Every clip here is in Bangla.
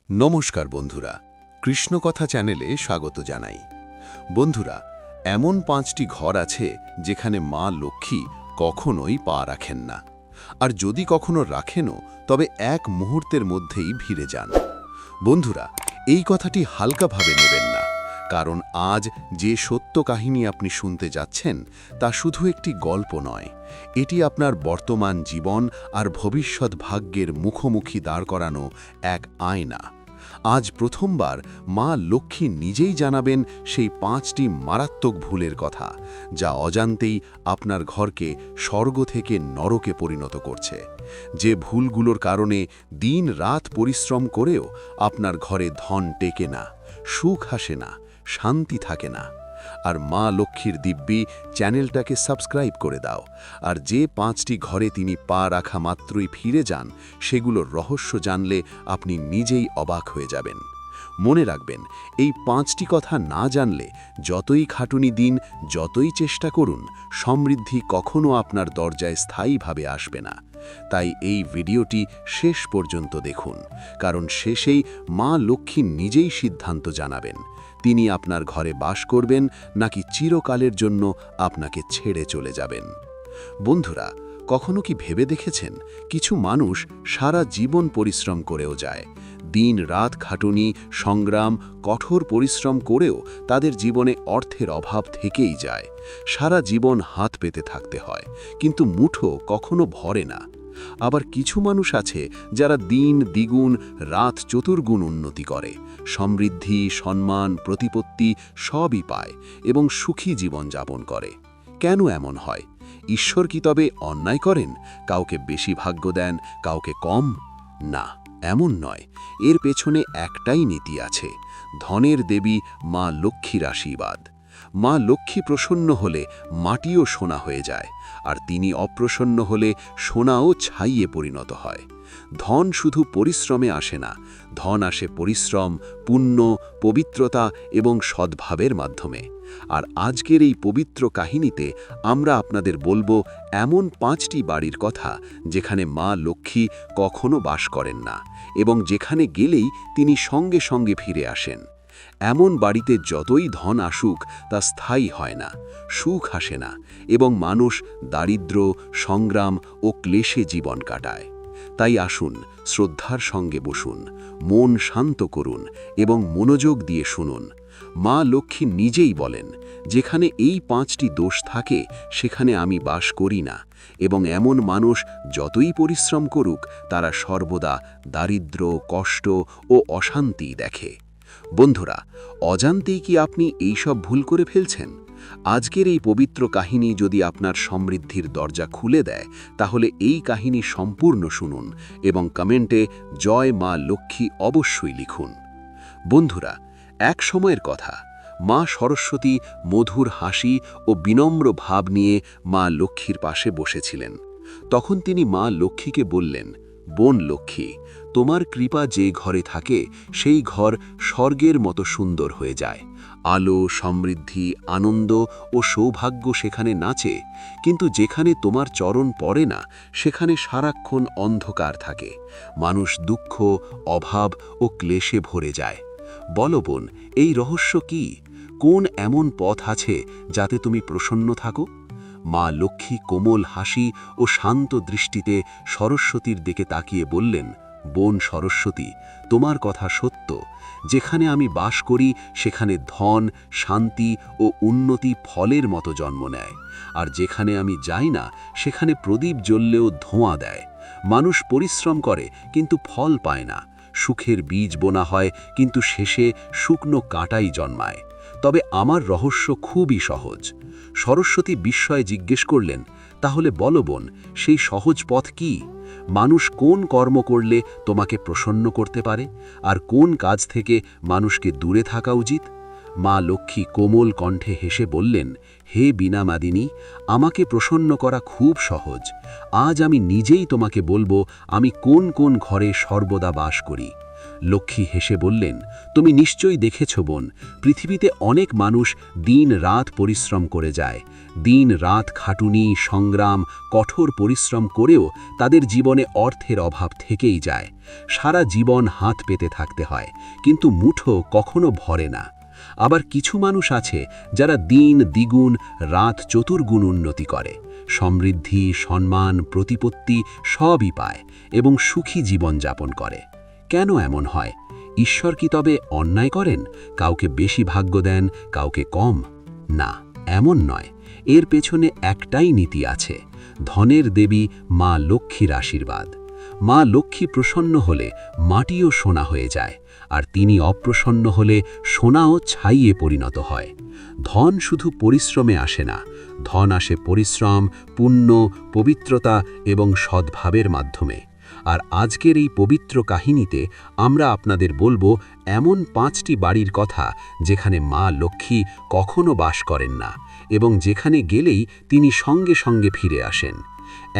নমস্কার বন্ধুরা, কৃষ্ণকথা চ্যানেলে স্বাগত জানাই। বন্ধুরা, এমন 5টি ঘর আছে যেখানে মা লক্ষ্মী কখনোই পা রাখেন না, আর যদি কখনো রাখেনও তবে এক মুহূর্তের মধ্যেই ভিড়ে যান। বন্ধুরা, এই কথাটি হালকাভাবে নেবেন না, কারণ আজ যে সত্য কাহিনী আপনি শুনতে যাচ্ছেন তা শুধু একটি গল্প নয়, এটি আপনার বর্তমান জীবন আর ভবিষ্যৎ ভাগ্যের মুখোমুখি দাঁড় করানো এক আয়না। আজ প্রথমবার মা লক্ষ্মী নিজেই জানাবেন সেই 5টি মারাত্মক ভুলের কথা, যা অজান্তেই আপনার ঘরকে স্বর্গ থেকে নরকে পরিণত করছে। যে ভুলগুলোর কারণে দিন রাত পরিশ্রম করেও আপনার ঘরে ধন টেকে না, সুখ আসে না, শান্তি থাকে না। আর মা লক্ষ্মীর দিব্যি চ্যানেলটাকে সাবস্ক্রাইব করে দাও, আর যে 5টি ঘরে তিনি পা রাখা মাত্রই ফিরে যান সেগুলোর রহস্য জানলে আপনি নিজেই অবাক হয়ে যাবেন। মনে রাখবেন, এই 5টি কথা না জানলে যতই খাটুনি দিন, যতই চেষ্টা করুন, সমৃদ্ধি কখনো আপনার দরজায় স্থায়ীভাবে আসবে না। তাই এই ভিডিওটি শেষ পর্যন্ত দেখুন, কারণ শেষেই মা লক্ষ্মী নিজেই সিদ্ধান্ত জানাবেন তিনি আপনার ঘরে বাস করবেন নাকি চিরকালের জন্য আপনাকে ছেড়ে চলে যাবেন। বন্ধুরা, কখনো কি ভেবে দেখেছেন, কিছু মানুষ সারা জীবন পরিশ্রম করেও যায়, দিন রাত খাটুনি, সংগ্রাম, কঠোর পরিশ্রম করেও তাদের জীবনে অর্থের অভাব থেকেই যায়। সারা জীবন হাত পেতে থাকতে হয়, কিন্তু মুঠো কখনো ভরে না। আবার কিছু মানুষ আছে যারা দিন দ্বিগুণ, রাত চতুর্গুণ উন্নতি করে, সমৃদ্ধি, সম্মান, প্রতিপত্তি সবই পায় এবং সুখী জীবন যাপন করে। কেন এমন হয়? ঈশ্বর কি তবে অন্যায় করেন? কাউকে বেশি ভাগ্য দেন, কাউকে কম? না, এমন নয়। এর পেছনে একটাই নীতি আছে: ধনের দেবী মা লক্ষ্মীর আশীর্বাদ। মা লক্ষ্মী প্রসন্ন হলে মাটিও সোনা হয়ে যায়, আর তিনি অপ্রসন্ন হলে সোনাও ছাইয়ে পরিণত হয়। ধন শুধু পরিশ্রমে আসে না, ধন আসে পরিশ্রম, পুণ্য, পবিত্রতা এবং সদ্ভাবের মাধ্যমে। আর আজকের এই পবিত্র কাহিনীতে আমরা আপনাদের বলবো এমন 5টি বাড়ির কথা যেখানে মা লক্ষ্মী কখনো বাস করেন না, এবং যেখানে গেলেই তিনি সঙ্গে সঙ্গে ফিরে আসেন। এমন বাড়িতে যতই ধন আসুক তা স্থায়ী হয় না, সুখ আসে না, এবং মানুষ দারিদ্র্য, সংগ্রাম ও ক্লেশে জীবন কাটায়। তাই আসুন, শ্রদ্ধার সঙ্গে বসুন, মন শান্ত করুন এবং মনোযোগ দিয়ে শুনুন। মা লক্ষ্মী নিজেই বলেন, যেখানে এই 5টি দোষ থাকে সেখানে আমি বাস করি না, এবং এমন মানুষ যতই পরিশ্রম করুক তারা সর্বদা দারিদ্র্য, কষ্ট ও অশান্তি দেখে। বন্ধুরা, অজান্তেই কি আপনি এইসব ভুল করে ফেলছেন? আজকের এই পবিত্র কাহিনী যদি আপনার সমৃদ্ধির দরজা খুলে দেয়, তাহলে এই কাহিনী সম্পূর্ণ শুনুন এবং কমেন্টে জয় মা লক্ষ্মী অবশ্যই লিখুন। বন্ধুরা, এক সময়ের কথা, মা সরস্বতী মধুর হাসি ও বিনম্র ভাব নিয়ে মা লক্ষ্মীর পাশে বসেছিলেন। তখন তিনি মা লক্ষ্মীকে বললেন, বোন লক্ষ্মী, তোমার কৃপা যে ঘরে থাকে সেই ঘর স্বর্গের মতো সুন্দর হয়ে যায়। আলো, সমৃদ্ধি, আনন্দ ও সৌভাগ্য সেখানে নাচে, কিন্তু যেখানে তোমার চরণ পড়ে না সেখানে সারাক্ষণ অন্ধকার থাকে। মানুষ দুঃখ, অভাব ও ক্লেশে ভরে যায়। বলো বোন, এই রহস্য কি? কোন এমন পথ আছে যাতে তুমি প্রসন্ন থাকো? মা লক্ষ্মী কোমল হাসি ও শান্ত দৃষ্টিতে সরস্বতীর দিকে তাকিয়ে বললেন, বোন সরস্বতী, তোমার কথা সত্য। যেখানে আমি বাস করি সেখানে ধন, শান্তি ও উন্নতি ফলের মতো জন্ম নেয়, আর যেখানে আমি যাই না সেখানে প্রদীপ জ্বললেও ধোঁয়া দেয়। মানুষ পরিশ্রম করে কিন্তু ফল পায় না, সুখের বীজ বোনা হয় কিন্তু শেষে শুকনো কাঁটাই জন্মায়। তবে আমার রহস্য খুবই সহজ। সরস্বতী বিস্ময়ে জিজ্ঞেস করলেন, তাহলে বলো বোন, সেই সহজ পথ কি? মানুষ কোন কর্ম করলে তোমাকে প্রসন্ন করতে পারে, আর কোন কাজ থেকে মানুষকে দূরে থাকা উচিত? মা লক্ষ্মী কোমল কণ্ঠে হেসে বললেন, হে বীণামাদিনী, আমাকে প্রসন্ন করা খুব সহজ। আজ আমি নিজেই তোমাকে বলবো আমি কোন কোন ঘরে সর্বদা বাস করি। লক্ষ্মী হেসে বললেন, তুমি নিশ্চয়ই দেখেছ বোন, পৃথিবীতে অনেক মানুষ দিন রাত পরিশ্রম করে যায়। দিন রাত খাটুনি, সংগ্রাম, কঠোর পরিশ্রম করেও তাদের জীবনে অর্থের অভাব থেকেই যায়। সারা জীবন হাত পেতে থাকতে হয়, কিন্তু মুঠো কখনো ভরে না। আবার কিছু মানুষ আছে যারা দিন দ্বিগুণ, রাত চতুর্গুণ উন্নতি করে, সমৃদ্ধি, সম্মান, প্রতিপত্তি সবই পায় এবং সুখী জীবন যাপন করে। কেন এমন হয়? ঈশ্বর কি তবে অন্যায় করেন? কাউকে বেশি ভাগ্য দেন, কাউকে কম? না, এমন নয়। এর পেছনে একটাই নীতি আছে, ধনের দেবী মা লক্ষ্মীর আশীর্বাদ। মা লক্ষ্মী প্রসন্ন হলে মাটিও সোনা হয়ে যায়, আর তিনি অপ্রসন্ন হলে সোনাও ছাইয়ে পরিণত হয়। ধন শুধু পরিশ্রমে আসে না, ধন আসে পরিশ্রম, পুণ্য, পবিত্রতা এবং সদ্ভাবের মাধ্যমে। আর আজকের এই পবিত্র কাহিনীতে আমরা আপনাদের বলবো এমন 5টি বাড়ির কথা যেখানে মা লক্ষ্মী কখনো বাস করেন না এবং যেখানে গেলেই তিনি সঙ্গে সঙ্গে ফিরে আসেন।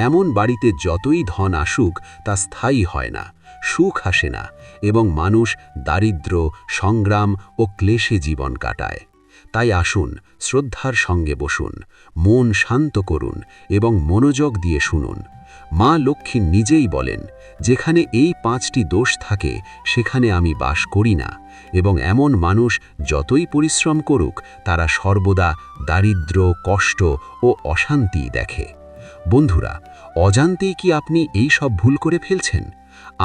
এমন বাড়িতে যতই ধন আসুক তা স্থায়ী হয় না, সুখ আসে না এবং মানুষ দারিদ্র্য, সংগ্রাম ও ক্লেশে জীবন কাটায়। তাই আসুন, শ্রদ্ধার সঙ্গে বসুন, মন শান্ত করুন এবং মনোযোগ দিয়ে শুনুন। মা লক্ষ্মী নিজেই বলেন, যেখানে এই 5টি দোষ থাকে সেখানে আমি বাস করি না, এবং এমন মানুষ যতই পরিশ্রম করুক তারা সর্বদা দারিদ্র্য, কষ্ট ও অশান্তি দেখে। বন্ধুরা, অজান্তেই কি আপনি এই সব ভুল করে ফেলছেন?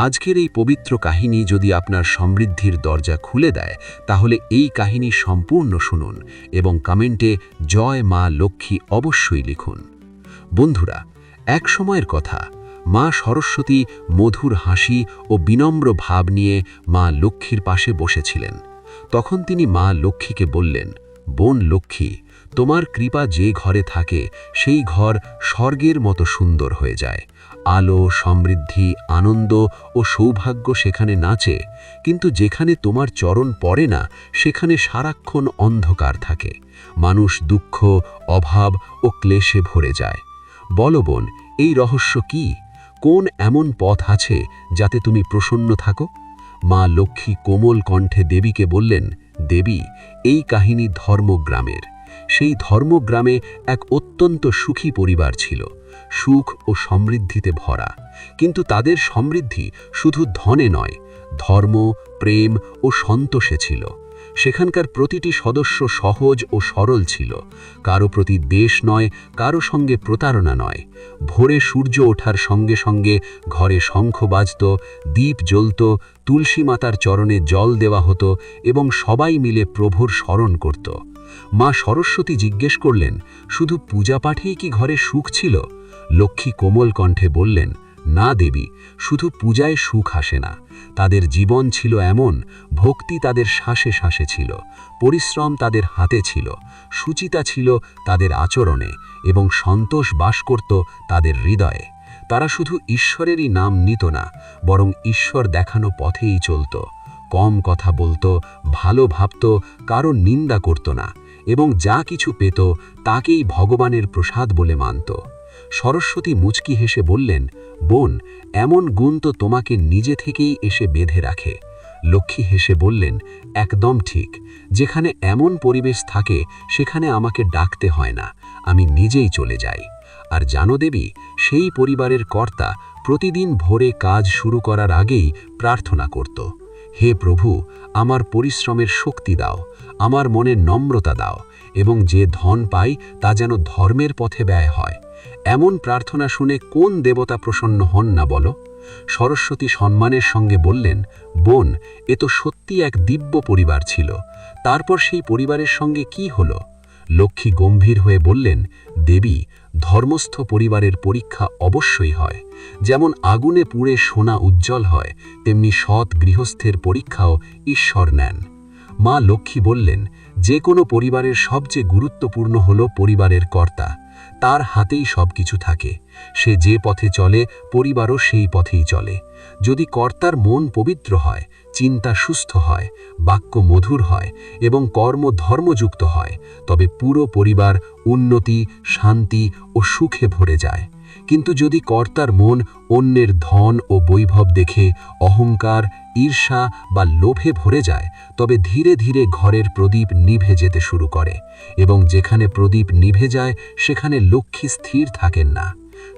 আজকের এই পবিত্র কাহিনী যদি আপনার সমৃদ্ধির দরজা খুলে দেয়, তাহলে এই কাহিনী সম্পূর্ণ শুনুন এবং কমেন্টে জয় মা লক্ষ্মী অবশ্যই লিখুন। বন্ধুরা, এক সময়ের কথা, মা সরস্বতী মধুর হাসি ও বিনম্র ভাব নিয়ে মা লক্ষ্মীর পাশে বসেছিলেন। তখন তিনি মা লক্ষ্মীকে বললেন, বোন লক্ষ্মী, তোমার কৃপা যে ঘরে থাকে সেই ঘর স্বর্গের মতো সুন্দর হয়ে যায়। আলো, সমৃদ্ধি, আনন্দ ও সৌভাগ্য সেখানে নাচে, কিন্তু যেখানে তোমার চরণ পড়ে না সেখানে সারাক্ষণ অন্ধকার থাকে। মানুষ দুঃখ, অভাব ও ক্লেশে ভরে যায়। বলো বোন, এই রহস্য কি? কোন এমন পথ আছে যাতে তুমি প্রসন্ন থাকো? মা লক্ষ্মী কোমল কণ্ঠে দেবীকে বললেন, দেবী, এই কাহিনী ধর্মগ্রামের। সেই ধর্মগ্রামে এক অত্যন্ত সুখী পরিবার ছিল, সুখ ও সমৃদ্ধিতে ভরা। কিন্তু তাদের সমৃদ্ধি শুধু ধনে নয়, ধর্ম, প্রেম ও সন্তোষে ছিল। সেখানকার প্রতিটি সদস্য সহজ ও সরল ছিল, কারো প্রতি দ্বেষ নয়, কারো সঙ্গে প্রতারণা নয়। ভোরে সূর্য ওঠার সঙ্গে সঙ্গে ঘরে শঙ্খ বাজত, দীপ জ্বলত, তুলসী মাতার চরণে জল দেওয়া হতো এবং সবাই মিলে প্রভুর স্মরণ করত। মা সরস্বতী জিজ্ঞেস করলেন, শুধু পূজা পাঠেই কি ঘরে সুখ ছিল? লক্ষ্মী কোমল কণ্ঠে বললেন, না দেবী, শুধু পূজায় সুখ আসে না। তাদের জীবন ছিল এমন, ভক্তি তাদের শ্বাসে শ্বাসে ছিল, পরিশ্রম তাদের হাতে ছিল, সুচিতা ছিল তাদের আচরণে এবং সন্তোষ বাস করত তাদের হৃদয়ে। তারা শুধু ঈশ্বরেরই নাম নিত না, বরং ঈশ্বর দেখানো পথেই চলত। কম কথা বলতো, ভালো ভাবত, কারো নিন্দা করত না এবং যা কিছু পেত তাকেই ভগবানের প্রসাদ বলে মানত। সরস্বতী মুচকি হেসে বললেন, বোন, এমন গুণ তো তোমাকে নিজে থেকেই এসে বেঁধে রাখে। লক্ষ্মী হেসে বললেন, একদম ঠিক। যেখানে এমন পরিবেশ থাকে সেখানে আমাকে ডাকতে হয় না, আমি নিজেই চলে যাই। আর জানো দেবী, সেই পরিবারের কর্তা প্রতিদিন ভোরে কাজ শুরু করার আগেই প্রার্থনা করত, হে প্রভু, আমার পরিশ্রমের শক্তি দাও, আমার মনে নম্রতা দাও এবং যে ধন পাই তা যেন ধর্মের পথে ব্যয় হয়। এমন প্রার্থনা শুনে কোন দেবতা প্রসন্ন হন না বলো? সরস্বতী সম্মানের সঙ্গে বললেন, বোন, এ তো সত্যি এক দিব্য পরিবার ছিল। তারপর সেই পরিবারের সঙ্গে কি হলো? লক্ষ্মী গম্ভীর হয়ে বললেন, দেবী, ধর্মস্থ পরিবারের পরীক্ষা অবশ্যই হয়। যেমন আগুনে পুড়ে সোনা উজ্জ্বল হয়, তেমনি সৎ গৃহস্থের পরীক্ষাও ঈশ্বর নেন। মা লক্ষ্মী বললেন, যে কোনো পরিবারের সবচেয়ে গুরুত্বপূর্ণ হলো পরিবারের কর্তা। তার হাতেই সব কিছু থাকে। সে যে পথে চলে পরিবারও সেই পথেই চলে। যদি কর্তার মন পবিত্র হয়, চিন্তা সুস্থ হয়, বাক্য মধুর হয় এবং কর্ম ধর্মযুক্ত হয়, তবে পুরো পরিবার উন্নতি, শান্তি ও সুখে ভরে যায়। কিন্তু যদি কর্তার মন অন্যের ধন ও বৈভব দেখে অহংকার, ঈর্ষা বা লোভে ভরে যায়, তবে ধীরে ধীরে ঘরের প্রদীপ নিভে যেতে শুরু করে, এবং যেখানে প্রদীপ নিভে যায় সেখানে লক্ষ্মী স্থির থাকেন না।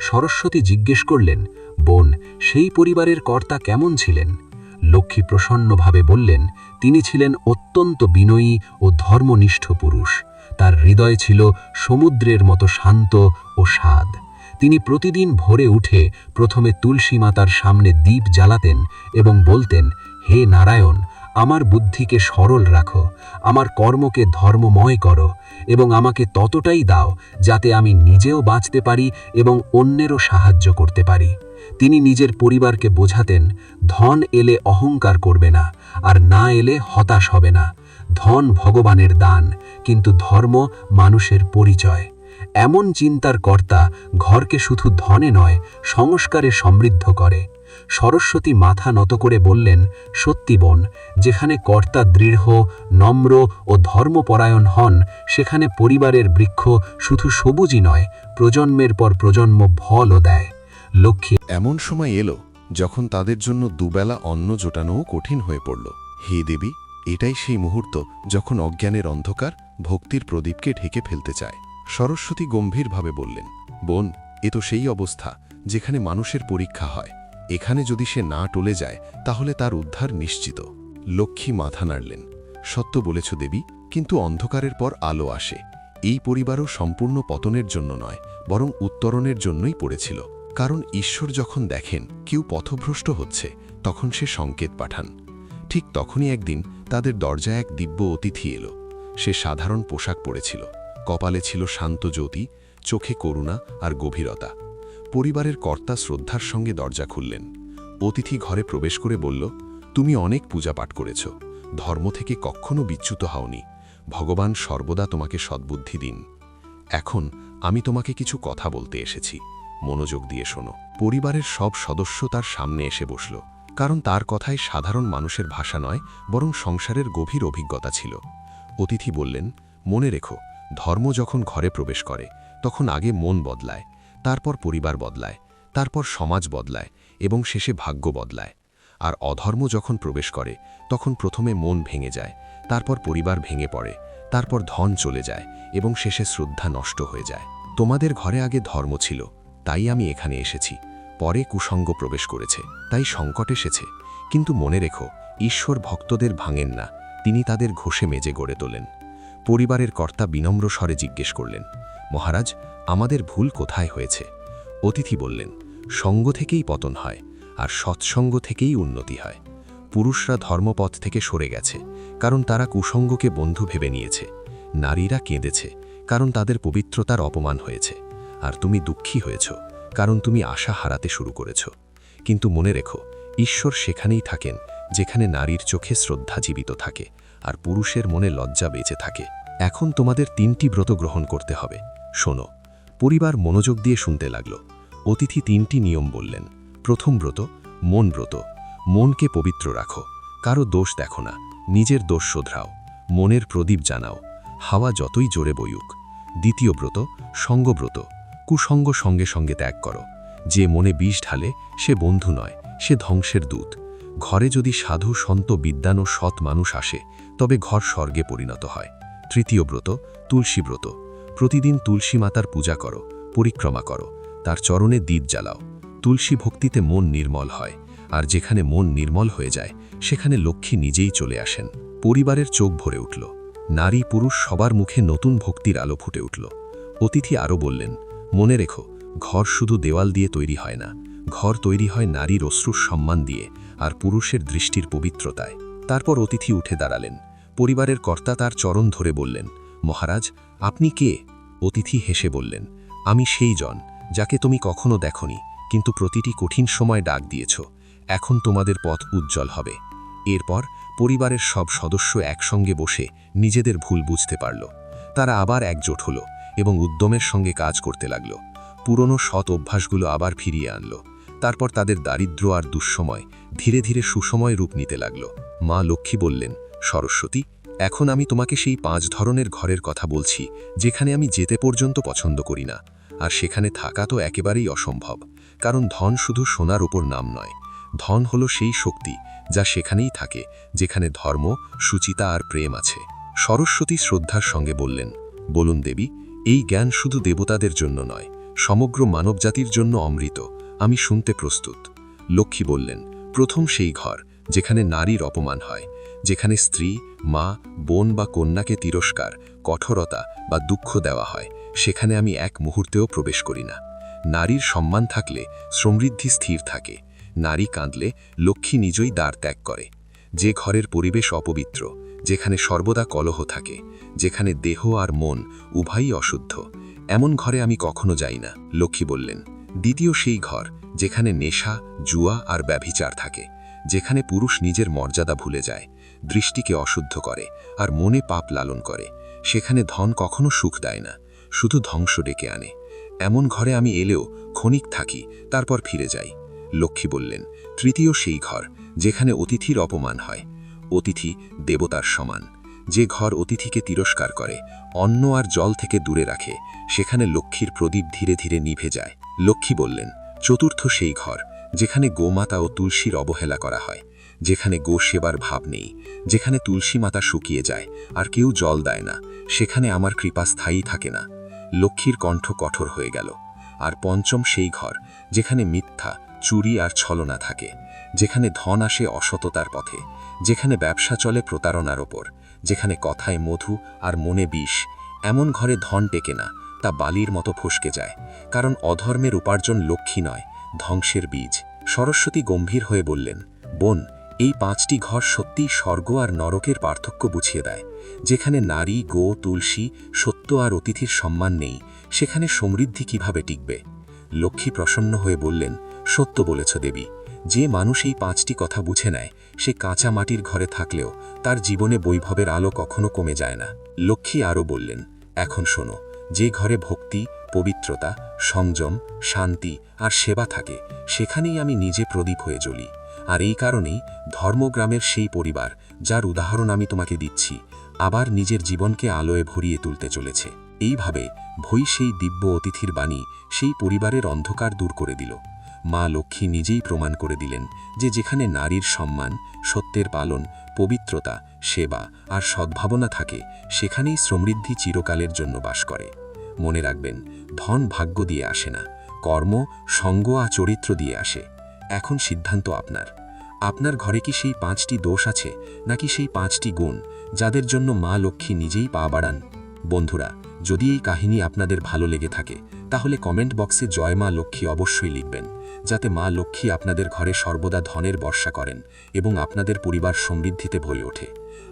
সরস্বতী জিজ্ঞেস করলেন, বোন, সেই পরিবারের কর্তা কেমন ছিলেন? লক্ষ্মী প্রসন্নভাবে বললেন, তিনি ছিলেন অত্যন্ত বিনয়ী ও ধর্মনিষ্ঠ পুরুষ। তার হৃদয় ছিল সমুদ্রের মতো শান্ত ও স্বাদ। তিনি প্রতিদিন ভোরে উঠে প্রথমে তুলসী মাতার সামনে দীপ জ্বালাতেন এবং বলতেন, হে নারায়ণ, আমার বুদ্ধিকে সরল রাখো, আমার কর্মকে ধর্মময় করো, এবং আমাকে ততটাই দাও যাতে আমি নিজেও বাঁচতে পারি এবং অন্যেরও সাহায্য করতে পারি। তিনি নিজের পরিবারকে বোঝাতেন, ধন এলে অহংকার করবে না, আর না এলে হতাশ হবে না। ধন ভগবানের দান, কিন্তু ধর্ম মানুষের পরিচয়। এমন চিন্তার কর্তা ঘরকে শুধু ধনে নয়, সংস্কারে সমৃদ্ধ করে। সরস্বতী মাথা নত করে বললেন, সত্যি বোন, যেখানে কর্তা দৃঢ়, নম্র ও ধর্মপরায়ণ হন, সেখানে পরিবারের বৃক্ষ শুধু সবুজই নয়, প্রজন্মের পর প্রজন্ম ফলও দেয়। লক্ষ্মী এমন সময় এলো যখন তাদের জন্য দুবেলা অন্ন জোটানোও কঠিন হয়ে পড়ল। হে দেবী, এটাই সেই মুহূর্ত যখন অজ্ঞানের অন্ধকার ভক্তির প্রদীপকে ঢেকে ফেলতে চায়। সরস্বতী গম্ভীরভাবে বললেন, বোন, এ তো সেই অবস্থা যেখানে মানুষের পরীক্ষা হয়। এখানে যদি সে না টলে যায় তাহলে তার উদ্ধার নিশ্চিত। লক্ষ্মী মাথা নাড়লেন, সত্য বলেছ দেবী, কিন্তু অন্ধকারের পর আলো আসে। এই পরিবারও সম্পূর্ণ পতনের জন্য নয়, বরং উত্তরণের জন্যই পড়েছিল। কারণ ঈশ্বর যখন দেখেন কেউ পথভ্রষ্ট হচ্ছে, তখন সে সংকেত পাঠান। ঠিক তখনই একদিন তাদের দরজায় এক দিব্য অতিথি এলো। সে সাধারণ পোশাক পরেছিল, কপালে ছিল শান্ত জ্যোতি, চোখে করুণা আর গভীরতা। পরিবারের কর্তা শ্রদ্ধার সঙ্গে দরজা খুললেন। অতিথি ঘরে প্রবেশ করে বলল, তুমি অনেক পূজা পাঠ করেছ, ধর্ম থেকে কখনো বিচ্যুত হওনি। ভগবান সর্বদা তোমাকে সদ্বুদ্ধি দিন। এখন আমি তোমাকে কিছু কথা বলতে এসেছি, মনোযোগ দিয়ে শোনো। পরিবারের সব সদস্য তার সামনে এসে বসল, কারণ তার কথায় সাধারণ মানুষের ভাষা নয়, বরং সংসারের গভীর অভিজ্ঞতা ছিল। অতিথি বললেন, মনে রেখো, ধর্ম যখন ঘরে প্রবেশ করে তখন আগে মন বদলায়, তারপর পরিবার বদলায়, তারপর সমাজ বদলায় এবং শেষে ভাগ্য বদলায়। আর অধর্ম যখন প্রবেশ করে তখন প্রথমে মন ভেঙে যায়, তারপর পরিবার ভেঙে পড়ে, তারপর ধন চলে যায় এবং শেষে শ্রদ্ধা নষ্ট হয়ে যায়। তোমাদের ঘরে আগে ধর্ম ছিল, তাই আমি এখানে এসেছি। পরে কুসঙ্গ প্রবেশ করেছে, তাই সংকট এসেছে। কিন্তু মনে রেখো, ঈশ্বর ভক্তদের ভাঙেন না, তিনি তাদের ঘষে মেজে গড়ে তোলেন। পরিবারের কর্তা বিনম্র স্বরে জিজ্ঞেস করলেন, মহারাজ, আমাদের ভুল কোথায় হয়েছে? অতিথি বললেন, সঙ্গ থেকেই পতন হয়, আর সৎসঙ্গ থেকেই উন্নতি হয়। পুরুষরা ধর্মপথ থেকে সরে গেছে, কারণ তারা কুসঙ্গকে বন্ধু ভেবে নিয়েছে। নারীরা কেঁদেছে, কারণ তাদের পবিত্রতার অপমান হয়েছে। আর তুমি দুঃখী হয়েছ, কারণ তুমি আশা হারাতে শুরু করেছ। কিন্তু মনে রেখো, ঈশ্বর সেখানেই থাকেন যেখানে নারীর চোখে শ্রদ্ধা জীবিত থাকে আর পুরুষের মনে লজ্জা বেঁচে থাকে। এখন তোমাদের 3টি ব্রত গ্রহণ করতে হবে। শোনো। পরিবার মনোযোগ দিয়ে শুনতে লাগল। অতিথি 3টি নিয়ম বললেন। প্রথম ব্রত, মন ব্রত। মনকে পবিত্র রাখো, কারো দোষ দেখো না, নিজের দোষ শোধরাও, মনের প্রদীপ জানাও, হাওয়া যতই জোরে বইুক। দ্বিতীয় ব্রত, সঙ্গব্রত। কুসঙ্গ সঙ্গে সঙ্গে ত্যাগ করো। যে মনে বিষ ঢালে সে বন্ধু নয়, সে ধ্বংসের দূত। ঘরে যদি সাধু, সন্ত, বিদ্বান ও সৎ মানুষ আসে, তবে ঘর স্বর্গে পরিণত হয়। তৃতীয় ব্রত, তুলসী ব্রত। প্রতিদিন তুলসী মাতার পূজা করো, পরিক্রমা করো, তার চরণে দীপ জ্বালাও। তুলসী ভক্তিতে মন নির্মল হয়, আর যেখানে মন নির্মল হয়ে যায় সেখানে লক্ষ্মী নিজেই চলে আসেন। পরিবারের চোখ ভরে উঠল। নারী পুরুষ সবার মুখে নতুন ভক্তির আলো ফুটে উঠল। অতিথি আরও বললেন, মনে রেখো, ঘর শুধু দেওয়াল দিয়ে তৈরি হয় না, ঘর তৈরি হয় নারীর অশ্রুর সম্মান দিয়ে আর পুরুষের দৃষ্টির পবিত্রতায়। তারপর অতিথি উঠে দাঁড়ালেন। পরিবারের কর্তা তার চরণ ধরে বললেন, মহারাজ, আপনি কে? অতিথি হেসে বললেন, আমি সেই জন যাকে তুমি কখনো দেখনি, কিন্তু প্রতিটি কঠিন সময় ডাক দিয়েছ। এখন তোমাদের পথ উজ্জ্বল হবে। এরপর পরিবারের সব সদস্য একসঙ্গে বসে নিজেদের ভুল বুঝতে পারল। তারা আবার একজোট হল এবং উদ্যমের সঙ্গে কাজ করতে লাগল। পুরনো সৎ অভ্যাসগুলো আবার ফিরিয়ে আনল। তারপর তাদের দারিদ্র্য আর দুঃসময় ধীরে ধীরে সুসময় রূপ নিতে লাগল। মা লক্ষ্মী বললেন, সরস্বতী, এখন আমি তোমাকে সেই 5 ধরনের ঘরের কথা বলছি যেখানে আমি যেতে পর্যন্ত পছন্দ করি না। আর সেখানে থাকা তো একেবারেই অসম্ভব, কারণ ধন শুধু সোনার উপর নাম নয়, ধন হলো সেই শক্তি যা সেখানেই থাকে যেখানে ধর্ম, সুচিতা আর প্রেম আছে। সরস্বতী শ্রদ্ধার সঙ্গে বললেন, বলুন দেবী, এই জ্ঞান শুধু দেবতাদের জন্য নয়, সমগ্র মানবজাতির জন্য অমৃত, আমি শুনতে প্রস্তুত। লক্ষ্মী বললেন, প্রথম সেই ঘর যেখানে নারীর অপমান হয়, যেখানে স্ত্রী, মা, বোন বা কন্যাকে তিরস্কার, কঠোরতা বা দুঃখ দেওয়া হয়, সেখানে আমি এক মুহূর্তেও প্রবেশ করি না। নারীর সম্মান থাকলে সমৃদ্ধি স্থির থাকে, নারী কাঁদলে লক্ষ্মী নিজেই দ্বার ত্যাগ করে। যে ঘরের পরিবেশ অপবিত্র, যেখানে সর্বদা কলহ থাকে, যেখানে দেহ আর মন উভয়ই অশুদ্ধ, এমন ঘরে আমি কখনো যাই না। লক্ষ্মী বললেন, দ্বিতীয় সেই ঘর যেখানে নেশা, জুয়া আর ব্যভিচার থাকে, যেখানে পুরুষ নিজের মর্যাদা ভুলে যায়, দৃষ্টিকে অশুদ্ধ করে আর মনে পাপ লালন করে, সেখানে ধন কখনো সুখ দেয় না, শুধু ধ্বংস ডেকে আনে। এমন ঘরে আমি এলেও ক্ষণিক থাকি, তারপর ফিরে যাই। লক্ষ্মী বললেন, তৃতীয় সেই ঘর যেখানে অতিথির অপমান হয়, অতিথি দেবতার সমান, যে ঘর অতিথিকে তিরস্কার করে, অন্ন আর জল থেকে দূরে রাখে, সেখানে লক্ষ্মীর প্রদীপ ধীরে ধীরে নিভে যায়। লক্ষ্মী বললেন, চতুর্থ সেই ঘর যেখানে গোমাতা ও তুলসীর অবহেলা করা হয়, যেখানে গো সেবার ভাব নেই, যেখানে তুলসী মাতা শুকিয়ে যায় আর কেউ জল দেয় না, সেখানে আমার কৃপা স্থায়ী থাকে না। লক্ষ্মীর কণ্ঠ কঠোর হয়ে গেল। আর পঞ্চম সেই ঘর যেখানে মিথ্যা, চুরি আর ছলনা থাকে, যেখানে ধন আসে অসততার পথে, যেখানে ব্যবসা চলে প্রতারণার ওপর, যেখানে কথায় মধু আর মনে বিষ, এমন ঘরে ধন টেকে না, তা বালির মতো ফসকে যায়, কারণ অধর্মের উপার্জন লক্ষ্মী নয়, ধ্বংসের বীজ। সরস্বতী গম্ভীর হয়ে বললেন, বোন, এই 5টি ঘর সত্যিই স্বর্গ আর নরকের পার্থক্য বুঝিয়ে দেয়। যেখানে নারী, গো, তুলসী, সত্য আর অতিথির সম্মান নেই, সেখানে সমৃদ্ধি কিভাবে টিকবে? লক্ষ্মী প্রসন্ন হয়ে বললেন, সত্য বলেছ দেবী, যে মানুষ এই 5টি কথা বুঝে নেয়, সে কাঁচা মাটির ঘরে থাকলেও তার জীবনে বৈভবের আলো কখনো কমে যায় না। লক্ষ্মী আরও বললেন, এখন শোনো, যে ঘরে ভক্তি, পবিত্রতা, সংযম, শান্তি আর সেবা থাকে, সেখানেই আমি নিজে প্রদীপ হয়ে জ্বলি। আর এই কারণেই ধর্মগ্রামের সেই পরিবার, যার উদাহরণ আমি তোমাকে দিচ্ছি, আবার নিজের জীবনকে আলোয় ভরিয়ে তুলতে চলেছে। এইভাবে ভৈ সেই দিব্য অতিথির বাণী সেই পরিবারের অন্ধকার দূর করে দিল। মা লক্ষ্মী নিজেই প্রমাণ করে দিলেন যে যেখানে নারীর সম্মান, সত্যের পালন, পবিত্রতা, সেবা আর সদ্ভাবনা থাকে, সেখানেই সমৃদ্ধি চিরকালের জন্য বাস করে। মনে রাখবেন, ধন ভাগ্য দিয়ে আসে না, কর্ম, সঙ্গ আর চরিত্র দিয়ে আসে। এখন সিদ্ধান্ত আপনার। আপনার ঘরে কি সেই 5টি দোষ আছে, নাকি সেই 5টি গুণ, যাদের জন্য মা লক্ষ্মী নিজেই পা বাড়ান? বন্ধুরা, যদি এই কাহিনী আপনাদের ভালো লেগে থাকে, তাহলে কমেন্ট বক্সে জয় মা লক্ষ্মী অবশ্যই লিখবেন, যাতে মা লক্ষ্মী আপনাদের ঘরে সর্বদা ধনের বর্ষা করেন এবং আপনাদের পরিবার সমৃদ্ধিতে ভরে ওঠে।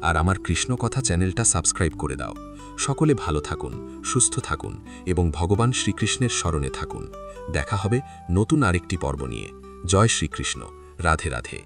আর আমার কৃষ্ণকথা চ্যানেলটা সাবস্ক্রাইব করে দাও। সকলে ভালো থাকুন, সুস্থ থাকুন এবং ভগবান শ্রীকৃষ্ণের স্মরণে থাকুন। দেখা হবে নতুন আরেকটি পর্ব নিয়ে। জয় শ্রীকৃষ্ণ। রাধে রাধে।